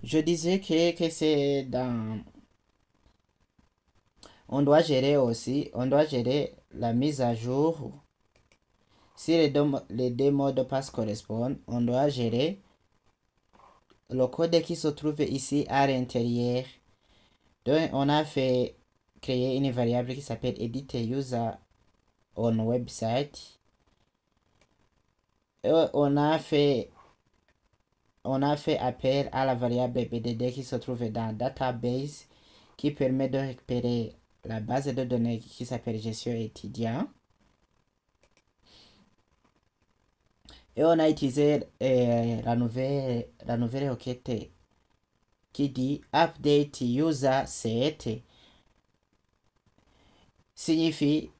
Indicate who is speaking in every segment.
Speaker 1: Je disais que c'est dans... On doit gérer aussi, on doit gérer la mise à jour. Si les deux mots de passe correspondent, on doit gérer le code qui se trouve ici à l'intérieur. Donc, on a fait créer une variable qui s'appelle edit user on website. Et on a fait appel à la variable BDD qui se trouve dans database qui permet de récupérer la base de données qui s'appelle gestion étudiant. Et on a utilisé la nouvelle requête qui dit update user set signifie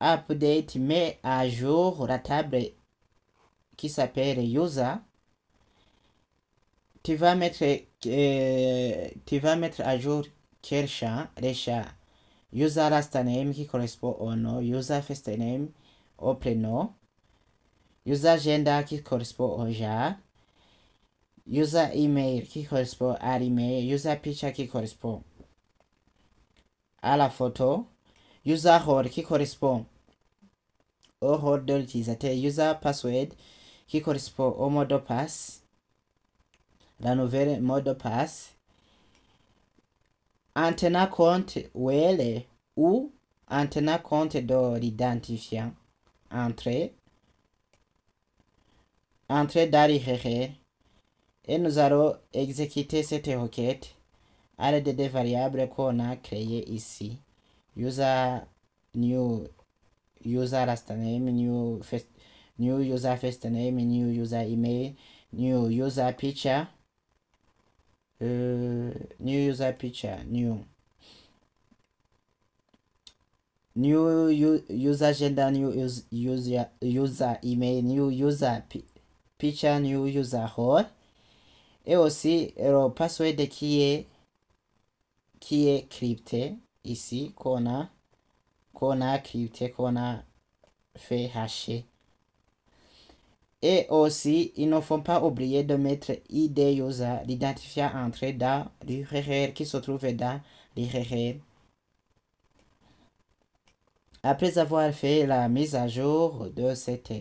Speaker 1: update met à jour la table qui s'appelle user. Tu vas mettre à jour quel champ? Les champs user last name qui correspond au nom, user first name au prénom, user gender qui correspond au genre, user email qui correspond à l'email, user picture qui correspond à la photo, user role qui correspond au rôle de l'utilisateur, user password qui correspond au mot de passe, la nouvelle mot de passe, en tenant compte ou en tenant compte de l'identifiant, entrée dans l'IRR, et nous allons exécuter cette requête à l'aide des variables qu'on a créées ici. User new user last name, new user first name, new user email, new user picture, new user picture, new user gender, new user email, new user picture, new user role, et aussi le password qui est crypté ici, qu'on a crypté, qu'on a fait hasher. Et aussi, il ne faut pas oublier de mettre ID user, l'identifiant entré dans l'URL qui se trouve dans l'URL. Après avoir fait la mise à jour de cette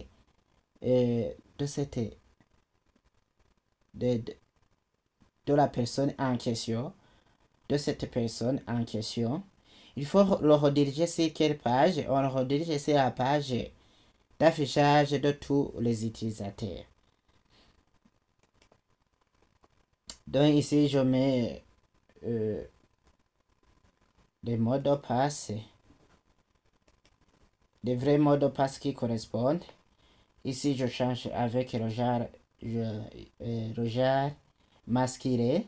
Speaker 1: de la personne en question, de cette personne en question, il faut le rediriger sur quelle page? On le redirige sur la page d'affichage de tous les utilisateurs. Donc ici, je mets des mots de passe, des vrais mots de passe qui correspondent. Ici, je change avec le genre masqué.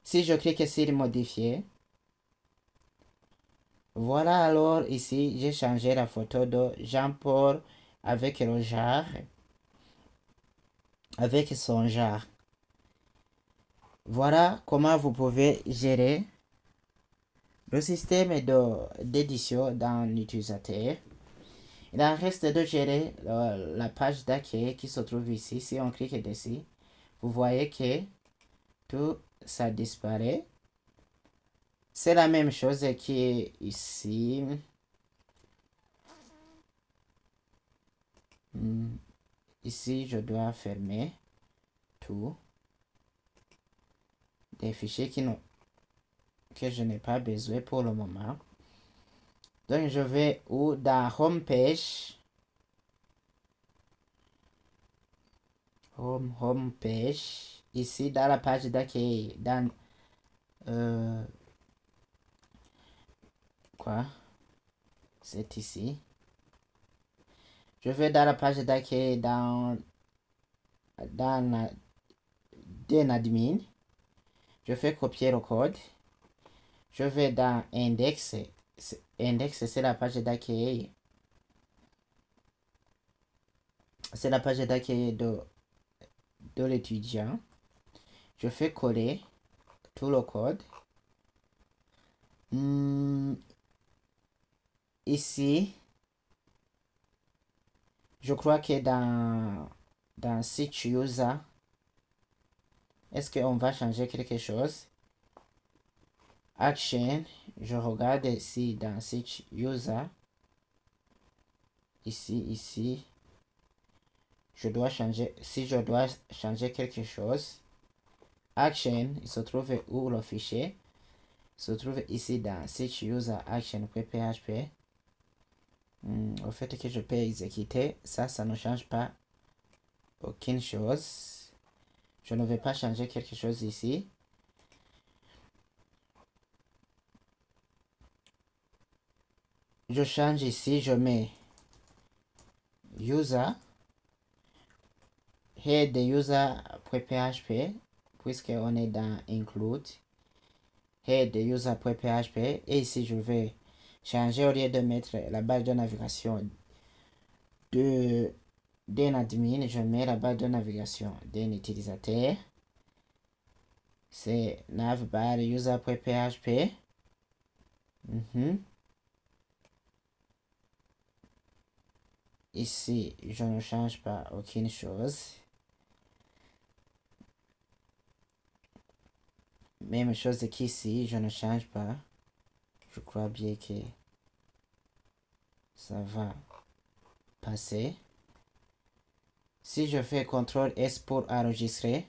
Speaker 1: Si je clique sur modifier, voilà, alors ici, j'ai changé la photo de Jean-Paul avec le genre, avec son genre. Voilà comment vous pouvez gérer le système d'édition dans l'utilisateur. Il en reste de gérer la page d'accueil qui se trouve ici. Si on clique dessus, vous voyez que tout ça disparaît. C'est la même chose qui est ici. Ici, je dois fermer tout. Des fichiers que je n'ai pas besoin pour le moment. Donc, je vais dans Homepage. Homepage. Ici, dans la page d'accueil. Dans... quoi? C'est ici. Je vais dans la page d'accueil dans admin. Je fais copier le code. Je vais dans index. Index, c'est la page d'accueil. C'est la page d'accueil de l'étudiant. Je fais coller tout le code. Ici, Je crois que dans Switch User, est-ce qu'on va changer quelque chose? Action, je regarde ici dans Switch User. Ici. Je dois changer, si je dois changer quelque chose. Action, il se trouve où le fichier? Il se trouve ici dans Switch User Action.php. Au fait que je peux exécuter, ça ne change pas aucune chose. Je ne vais pas changer quelque chose ici. Je change ici, je mets user, head user.php, puisqu'on est dans include, head user.php, et ici je vais changer au lieu de mettre la barre de navigation d'un admin, je mets la barre de navigation d'un utilisateur. C'est navbar user.php. Ici, je ne change pas aucune chose. Même chose qu'ici, je ne change pas. Je crois bien que ça va passer. Si je fais CTRL S pour enregistrer,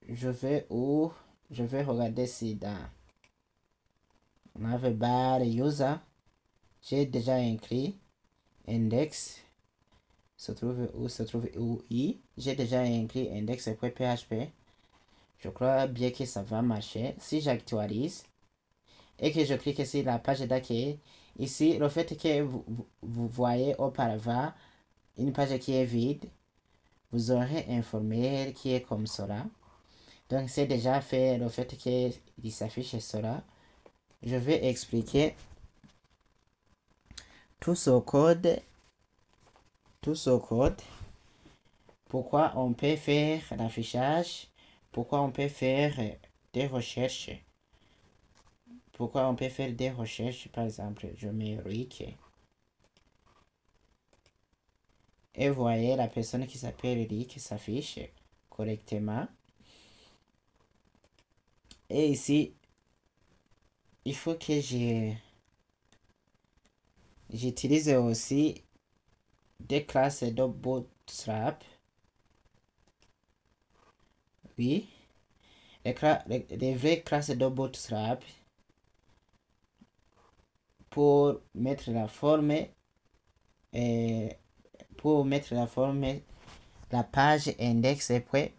Speaker 1: je vais où? Je vais regarder si dans navbar user, j'ai déjà inclus index. Se trouve où i. J'ai déjà inclus index.php. Je crois bien que ça va marcher. Si j'actualise et que je clique sur la page d'accueil, ici, le fait que vous voyez auparavant une page qui est vide, vous aurez un formulaire qui est comme cela. Donc, c'est déjà fait le fait qu'il s'affiche cela. Je vais expliquer tout ce code. Pourquoi on peut faire l'affichage. Pourquoi on peut faire des recherches. Pourquoi on peut faire des recherches. Par exemple, je mets Rick. Et vous voyez la personne qui s'appelle Rick s'affiche correctement. Et ici, il faut que j'utilise aussi des classes de Bootstrap. Oui. Les vraies classes de Bootstrap pour mettre la forme la page index.php.